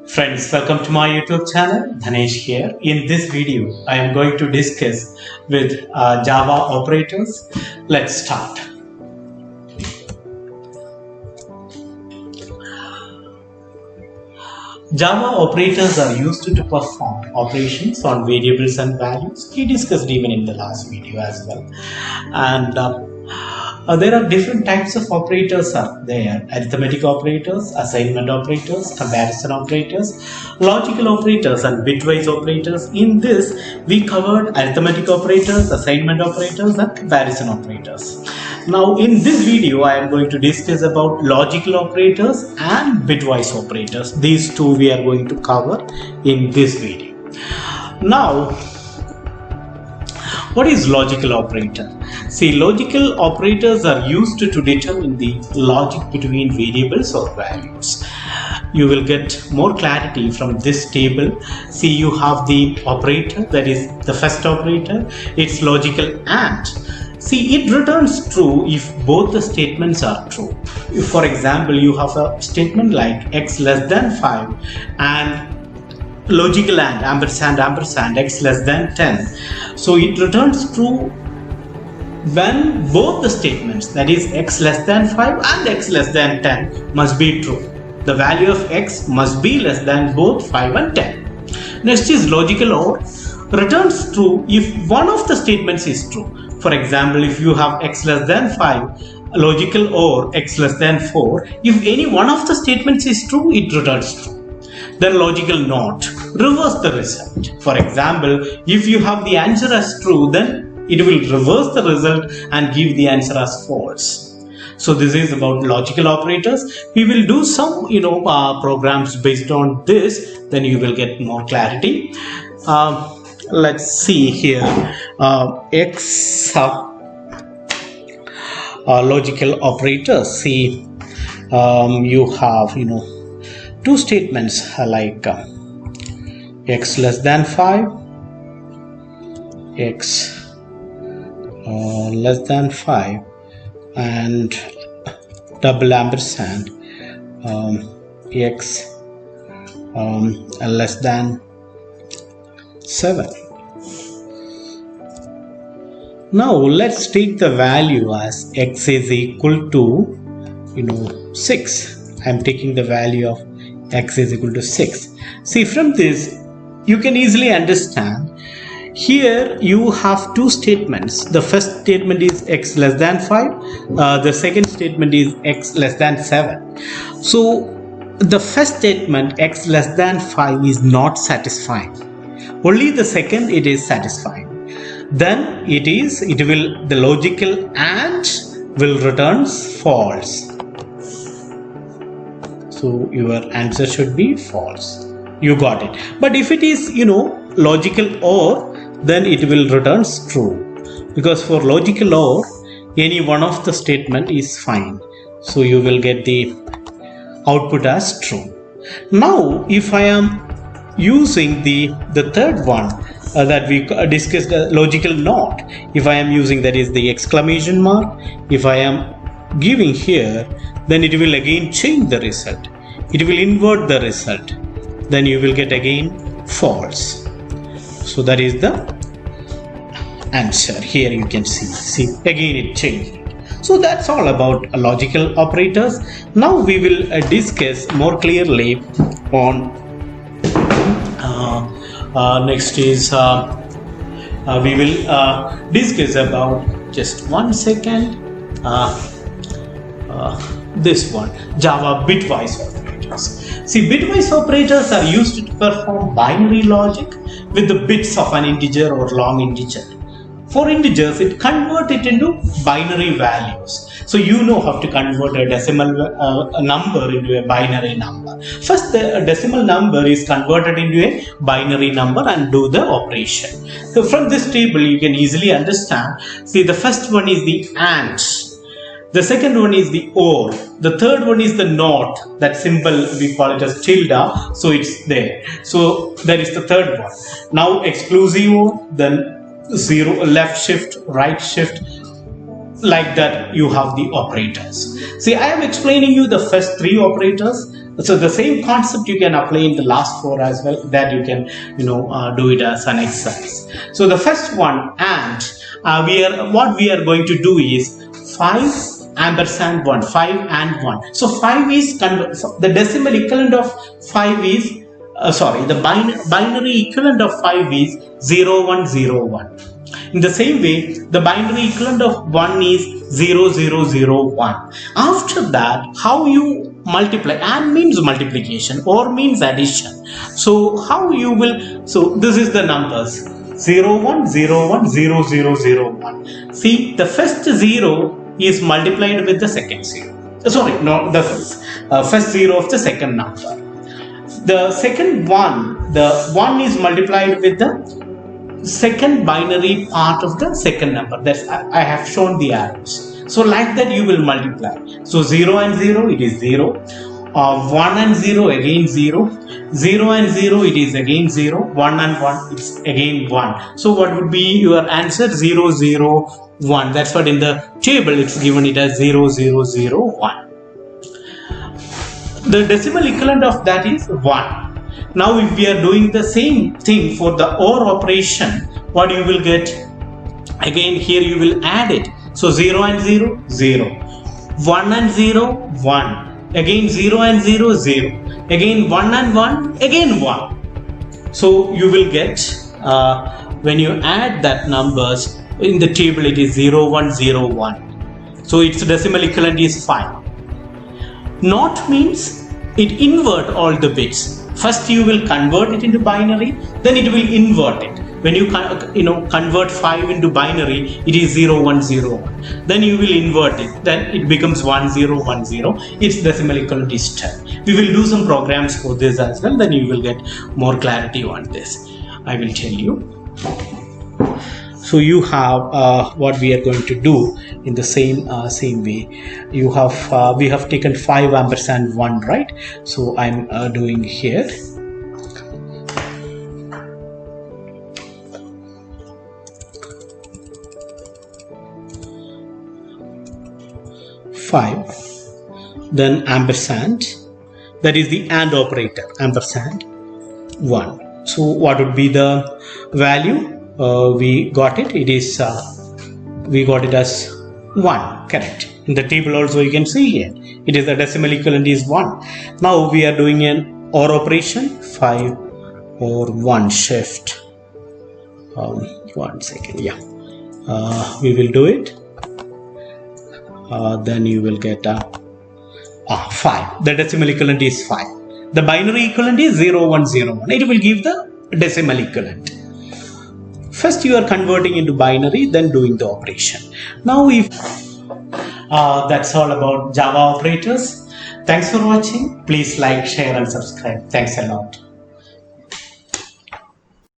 Friends, welcome to my YouTube channel. Dhanesh here. In this video, I am going to discuss with Java operators. Let's start. Java operators are used to perform operations on variables and values. We discussed even in the last video as well. And there are different types of operators are there: arithmetic operators, assignment operators, comparison operators, logical operators, and bitwise operators. In this, we covered arithmetic operators, assignment operators, and comparison operators. Now in this video, I am going to discuss about logical operators and bitwise operators. These two we are going to cover in this video. Now, what is logical operator? See, logical operators are used to determine the logic between variables or values. You will get more clarity from this table. See, you have the operator, that is the first operator. It's logical AND. See, it returns true if both the statements are true. If, for example, you have a statement like x less than 5 and logical AND ampersand ampersand x less than 10. So it returns true when both the statements, that is x less than 5 and x less than 10, must be true. The value of x must be less than both 5 and 10. Next is logical OR. Returns true if one of the statements is true. For example, if you have x less than 5, logical OR x less than 4, if any one of the statements is true, it returns true. Then logical NOT, reverse the result. For example, if you have the answer as true, then it will reverse the result and give the answer as false. So this is about logical operators. We will do some programs based on this, then you will get more clarity. Let's see here. Logical operators. See, you have two statements like x less than 5, x less than 5, and double ampersand x less than 7. Now let's take the value as x is equal to 6. I am taking the value of x is equal to 6. See, from this you can easily understand. Here you have two statements. The first statement is x less than 5. The second statement is x less than 7. So the first statement, x less than 5, is not satisfying. Only the second it is satisfying. Then the logical AND will return false. So your answer should be false. You got it. But if it is logical OR, then it will return true, because for logical OR any one of the statement is fine. So you will get the output as true. Now if I am using the third one that we discussed, logical NOT, if I am using, that is the exclamation mark, if I am giving here, then it will again change the result. It will invert the result. Then you will get again false. So that is the answer. Here you can see again it changed. So that's all about logical operators. Now we will discuss more clearly on next is we will discuss about, just one second, this one, Java bitwise operators. See, bitwise operators are used to perform binary logic with the bits of an integer or long integer. For integers, it converts it into binary values. So you know how to convert a decimal number into a binary number. First, the decimal number is converted into a binary number and do the operation. So from this table, you can easily understand. See, the first one is the AND. The second one is the OR. The third one is the NOT. That symbol we call it as tilde. So it's there. So that is the third one. Now exclusive OR, then left shift, right shift, like that you have the operators. See, I am explaining you the first three operators. So the same concept you can apply in the last 4 as well, that you can do it as an exercise. So the first one, and what we are going to do is 5 ampersand 1, 5 and 1. So 5 is the decimal equivalent of 5 is the binary equivalent of 5 is 0101. In the same way, the binary equivalent of 1 is 0001. After that, how you multiply? And means multiplication, or means addition. So how you will, so this is the numbers 0101 0001. See, the first 0 is multiplied with the second 0. Sorry, no, the first 0 of the second number. The second 1, the 1 is multiplied with the second binary part of the second number. That's I have shown the arrows. So like that you will multiply. So 0 and 0, it is 0. 1 and 0, again 0. 0 and 0, it is again 0. 1 and 1, it's again 1. So what would be your answer? 0 0 1. That's what in the table it's given it as 0 0 0 1. The decimal equivalent of that is 1. Now if we are doing the same thing for the OR operation, what you will get? Again here you will add it. So 0 and 0, 0. 1 and 0, 1. Again 0 and 0, 0. Again 1 and 1, again 1. So you will get, when you add that numbers, in the table it is 0 1 0 1. So its decimal equivalent is 5. Not means it invert all the bits. First you will convert it into binary, then it will invert it. When you convert 5 into binary, it is 0 1 0 1. Then you will invert it, then it becomes 1 0 1 0. Its decimal equivalent is 10. We will do some programs for this as well, then you will get more clarity on this. I will tell you. So you have what we are going to do in the same way. You have we have taken 5 ampersand 1, right? So I'm doing here. Five, then ampersand, that is the AND operator, ampersand 1. So what would be the value? We got it. It is we got it as 1. Correct. In the table also you can see here. It is the decimal equivalent is 1. Now we are doing an OR operation. 5 or 1 shift. 1 second. Yeah. We will do it. Then you will get 5. The decimal equivalent is 5. The binary equivalent is 0 1 0 1. It will give the decimal equivalent. First you are converting into binary, then doing the operation. Now if that's all about Java operators. Thanks for watching. Please like, share and subscribe. Thanks a lot.